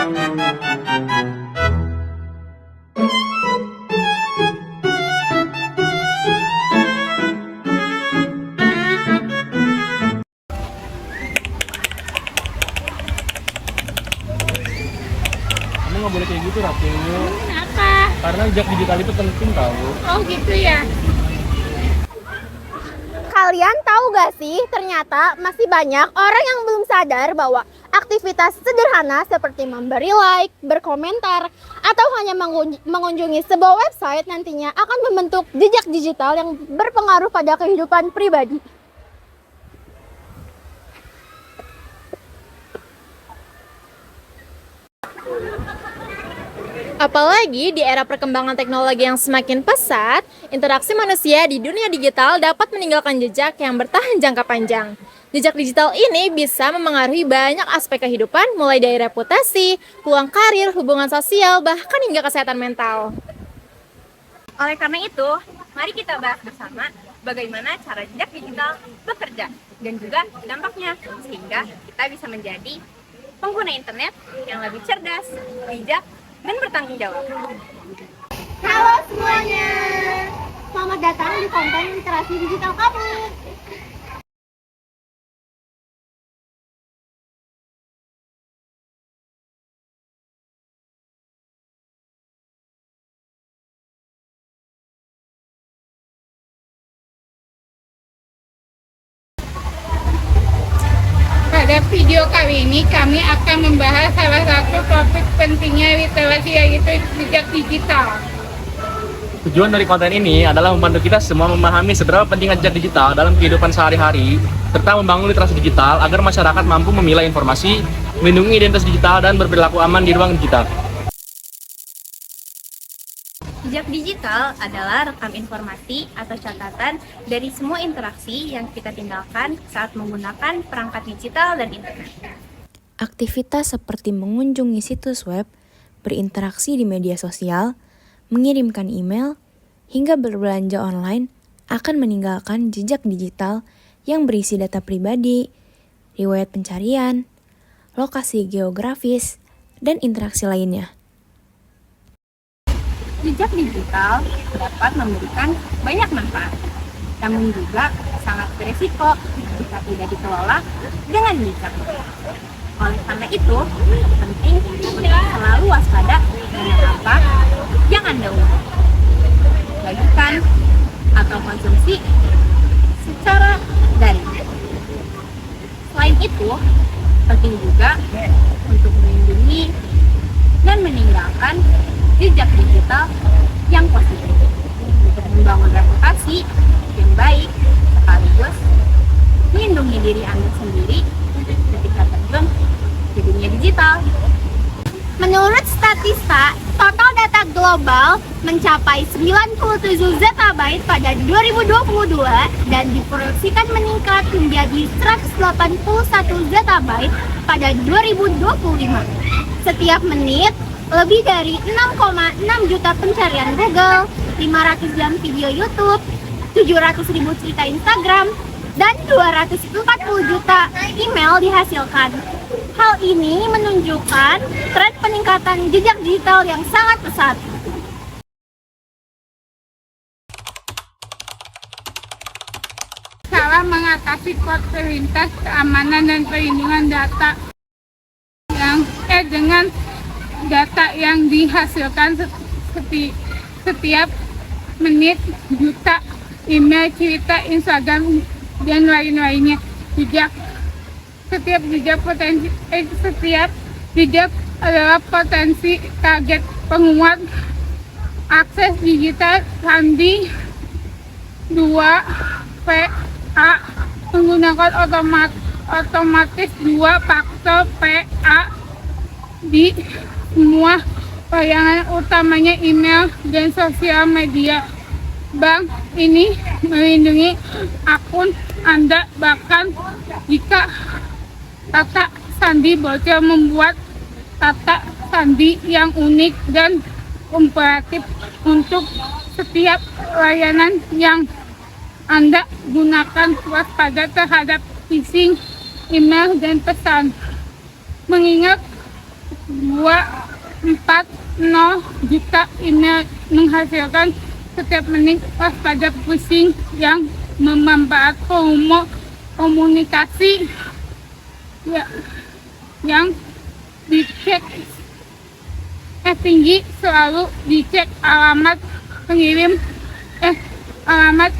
Kamu nggak boleh kayak gitu, Ratu. Kenapa? Karena jejak digital itu penting tahu. Oh gitu ya. Kalian tahu gak sih, ternyata masih banyak orang yang belum sadar bahwa aktivitas sederhana seperti memberi like, berkomentar, atau hanya mengunjungi sebuah website nantinya akan membentuk jejak digital yang berpengaruh pada kehidupan pribadi. Apalagi di era perkembangan teknologi yang semakin pesat, interaksi manusia di dunia digital dapat meninggalkan jejak yang bertahan jangka panjang. Jejak digital ini bisa memengaruhi banyak aspek kehidupan, mulai dari reputasi, peluang karir, hubungan sosial, bahkan hingga kesehatan mental. Oleh karena itu, mari kita bahas bersama bagaimana cara jejak digital bekerja dan juga dampaknya, sehingga kita bisa menjadi pengguna internet yang lebih cerdas, bijak, dan bertanggung jawab. Halo semuanya, selamat datang di konten literasi digital kamu. Pada video kali ini kami akan membahas salah satu topik pentingnya literasi, yaitu jejak digital. Tujuan dari konten ini adalah membantu kita semua memahami seberapa pentingnya jejak digital dalam kehidupan sehari-hari, serta membangun literasi digital agar masyarakat mampu memilah informasi, melindungi identitas digital, dan berperilaku aman di ruang digital. Jejak digital adalah rekam informasi atau catatan dari semua interaksi yang kita tinggalkan saat menggunakan perangkat digital dan internet. Aktivitas seperti mengunjungi situs web, berinteraksi di media sosial, mengirimkan email, hingga berbelanja online akan meninggalkan jejak digital yang berisi data pribadi, riwayat pencarian, lokasi geografis, dan interaksi lainnya. Jejak digital dapat memberikan banyak manfaat, namun juga sangat beresiko jika tidak dikelola dengan bijak. Oleh karena itu, penting untuk selalu waspada dengan apa yang Anda unduh, bagikan, atau konsumsi secara daring. Selain itu, penting juga untuk melindungi dan meninggalkan jejak digital yang positif untuk membangun reputasi yang baik sekaligus melindungi diri Anda sendiri ketika terjun ke dunia digital. Menurut statista, total data global mencapai 97 zettabyte pada 2022 dan diproyeksikan meningkat menjadi 181 zettabyte pada 2025. Setiap menit, lebih dari 6,6 juta pencarian Google, 500 jam video YouTube, 700.000 cerita Instagram, dan 240 juta email dihasilkan. Hal ini menunjukkan tren peningkatan jejak digital yang sangat pesat. Cara mengatasi kode lintas keamanan dan perlindungan data dengan data yang dihasilkan setiap menit, juta email, cerita Instagram, dan lain-lainnya. Setiap jejak adalah potensi target penguat akses digital. Sandi 2PA menggunakan otomatis 2 faktor PA di semua layanan, utamanya email dan sosial media. Bank ini melindungi akun Anda bahkan jika kata sandi bocor, membuat kata sandi yang unik dan komparatif untuk setiap layanan yang Anda gunakan. Waspada terhadap phishing email dan pesan. Mengingat 240 juta email menghasilkan setiap menit waspada phishing yang memanfaat volume komunikasi yang dicek tinggi. Selalu dicek alamat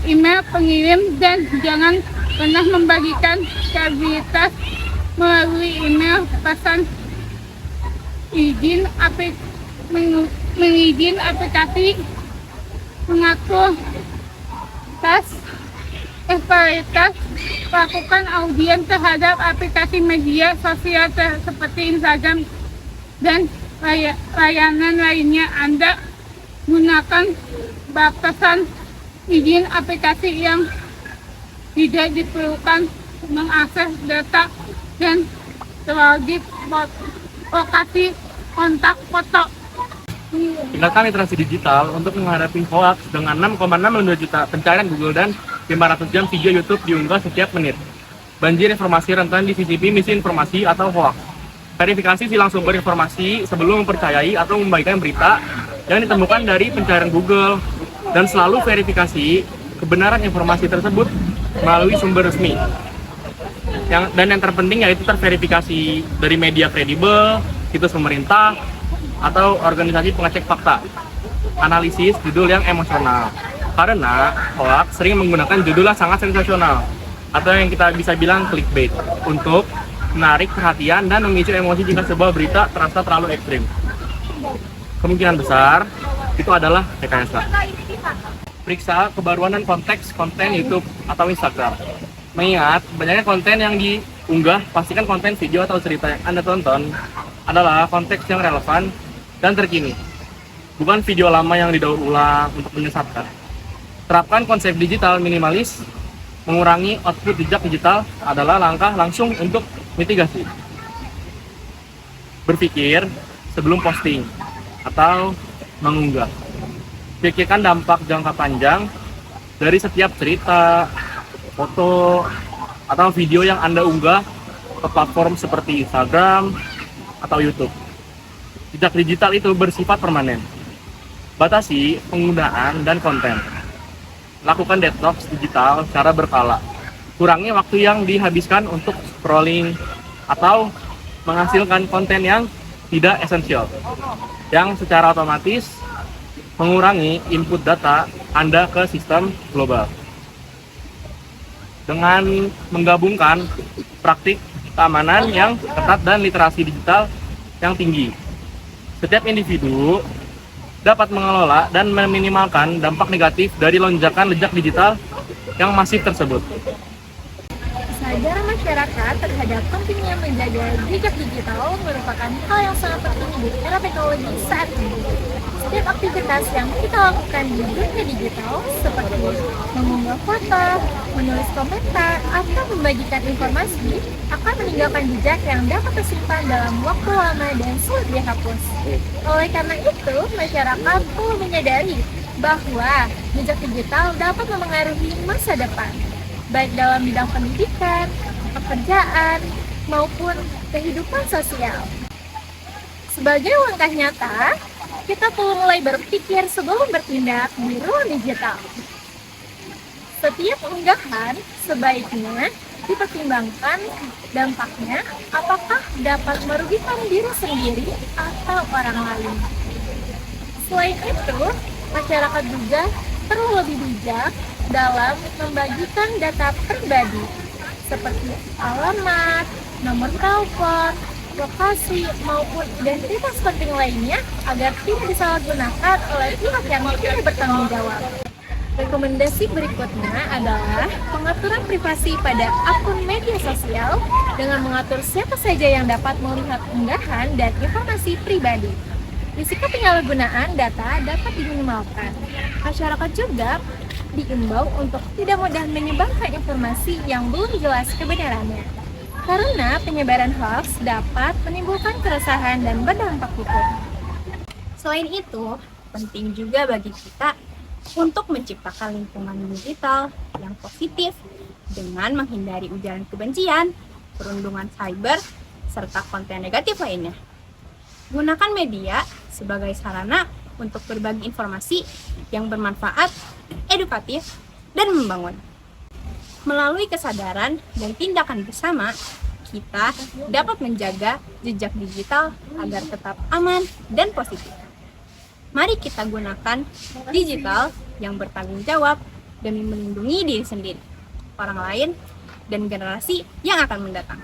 email pengirim dan jangan pernah membagikan kredibilitas melalui email pesan izin aplikasi mengatur kualitas. Lakukan audien terhadap aplikasi media sosial seperti Instagram dan layanan lainnya. Anda gunakan batasan izin aplikasi yang tidak diperlukan mengakses data dan terwajib lokasi kontak foto. Tingkatkan literasi digital untuk menghadapi hoax dengan 6,62 juta pencarian Google dan 500 jam video YouTube diunggah setiap menit. Banjir informasi rentan di CCP misinformasi atau hoax. Verifikasi silang sumber informasi sebelum mempercayai atau membagikan berita yang ditemukan dari pencarian Google, dan selalu verifikasi kebenaran informasi tersebut melalui sumber resmi. Yang terpenting yaitu terverifikasi dari media kredibel, situs pemerintah, atau organisasi pengecek fakta. Analisis judul yang emosional, karena hoax sering menggunakan judul yang sangat sensasional atau yang kita bisa bilang clickbait untuk menarik perhatian dan memicu emosi jika sebuah berita terasa terlalu ekstrim. Kemungkinan besar itu adalah rekayasa. Periksa kebaruan dan konteks konten YouTube atau Instagram. Mengingat banyaknya konten yang diunggah, pastikan konten video atau cerita yang Anda tonton adalah konteks yang relevan dan terkini, bukan video lama yang didaur ulang untuk menyesatkan. Terapkan konsep digital minimalis. Mengurangi output jejak digital adalah langkah langsung untuk mitigasi. Berpikir sebelum posting atau mengunggah. Pikirkan dampak jangka panjang dari setiap cerita, foto, atau video yang Anda unggah ke platform seperti Instagram atau YouTube. Jejak digital itu bersifat permanen. Batasi penggunaan dan konten. Lakukan detox digital secara berkala. Kurangi waktu yang dihabiskan untuk scrolling atau menghasilkan konten yang tidak esensial, yang secara otomatis mengurangi input data Anda ke sistem global. Dengan menggabungkan praktik keamanan yang ketat dan literasi digital yang tinggi, setiap individu dapat mengelola dan meminimalkan dampak negatif dari lonjakan jejak digital yang masif tersebut. Kesadaran masyarakat terhadap pentingnya menjaga jejak digital merupakan hal yang sangat penting di era teknologi saat ini. Setiap aktivitas yang kita lakukan di dunia digital, seperti mengunggah foto, menulis komentar, atau membagikan informasi, akan meninggalkan jejak yang dapat tersimpan dalam waktu lama dan sulit dihapus. Oleh karena itu, masyarakat perlu menyadari bahwa jejak digital dapat memengaruhi masa depan, baik dalam bidang pendidikan, pekerjaan, maupun kehidupan sosial. Sebagai langkah nyata, kita perlu mulai berpikir sebelum bertindak di ruang digital. Setiap unggahan sebaiknya dipertimbangkan dampaknya, apakah dapat merugikan diri sendiri atau orang lain. Selain itu, masyarakat juga perlu lebih bijak dalam membagikan data pribadi seperti alamat, nomor telepon, lokasi, maupun identitas penting lainnya agar tidak disalahgunakan oleh pihak yang tidak bertanggung jawab. Rekomendasi berikutnya adalah pengaturan privasi pada akun media sosial dengan mengatur siapa saja yang dapat melihat unggahan dan informasi pribadi. Risiko penyalahgunaan data dapat diminimalkan. Masyarakat juga diimbau untuk tidak mudah menyebarkan informasi yang belum jelas kebenarannya, karena penyebaran hoax dapat menimbulkan keresahan dan berdampak hukum. Selain itu, penting juga bagi kita untuk menciptakan lingkungan digital yang positif dengan menghindari ujaran kebencian, perundungan cyber, serta konten negatif lainnya. Gunakan media sebagai sarana untuk berbagi informasi yang bermanfaat, edukatif, dan membangun. Melalui kesadaran dan tindakan bersama, kita dapat menjaga jejak digital agar tetap aman dan positif. Mari kita gunakan digital yang bertanggung jawab demi melindungi diri sendiri, orang lain, dan generasi yang akan mendatang.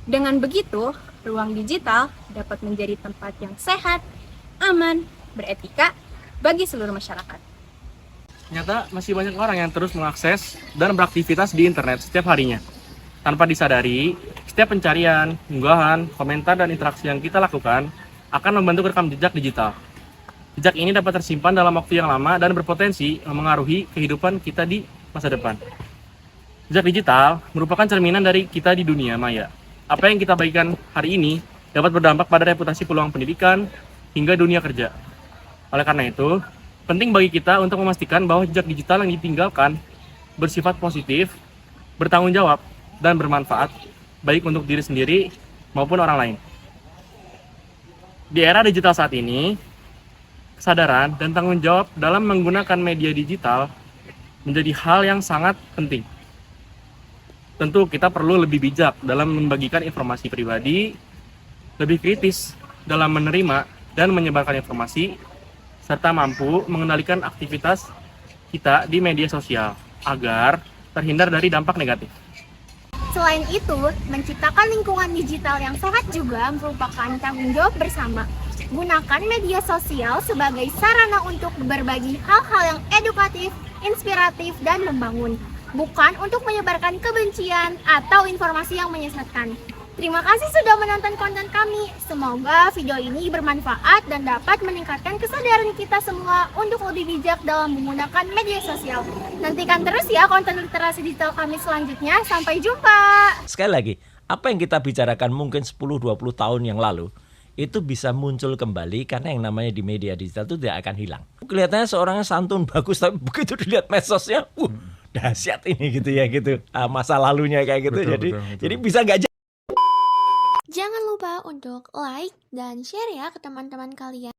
Dengan begitu, ruang digital dapat menjadi tempat yang sehat, aman, beretika bagi seluruh masyarakat. Ternyata masih banyak orang yang terus mengakses dan beraktivitas di internet setiap harinya. Tanpa disadari, setiap pencarian, unggahan, komentar, dan interaksi yang kita lakukan akan membentuk rekam jejak digital. Jejak ini dapat tersimpan dalam waktu yang lama dan berpotensi memengaruhi kehidupan kita di masa depan. Jejak digital merupakan cerminan dari kita di dunia maya. Apa yang kita bagikan hari ini dapat berdampak pada reputasi peluang pendidikan hingga dunia kerja. Oleh karena itu, penting bagi kita untuk memastikan bahwa jejak digital yang ditinggalkan bersifat positif, bertanggung jawab, dan bermanfaat baik untuk diri sendiri maupun orang lain. Di era digital saat ini, kesadaran dan tanggung jawab dalam menggunakan media digital menjadi hal yang sangat penting. Tentu kita perlu lebih bijak dalam membagikan informasi pribadi, lebih kritis dalam menerima dan menyebarkan informasi, serta mampu mengendalikan aktivitas kita di media sosial agar terhindar dari dampak negatif. Selain itu, menciptakan lingkungan digital yang sehat juga merupakan tanggung jawab bersama. Gunakan media sosial sebagai sarana untuk berbagi hal-hal yang edukatif, inspiratif, dan membangun, bukan untuk menyebarkan kebencian atau informasi yang menyesatkan. Terima kasih sudah menonton konten kami. Semoga video ini bermanfaat dan dapat meningkatkan kesadaran kita semua untuk lebih bijak dalam menggunakan media sosial. Nantikan terus ya konten literasi digital kami selanjutnya. Sampai jumpa! Sekali lagi, apa yang kita bicarakan mungkin 10-20 tahun yang lalu, itu bisa muncul kembali karena yang namanya di media digital itu tidak akan hilang. Kelihatannya seorangnya santun, bagus, tapi begitu dilihat medsosnya, dahsyat ini gitu ya gitu. Masa lalunya kayak gitu, jadi bisa nggak. Jangan lupa untuk like dan share ya ke teman-teman kalian.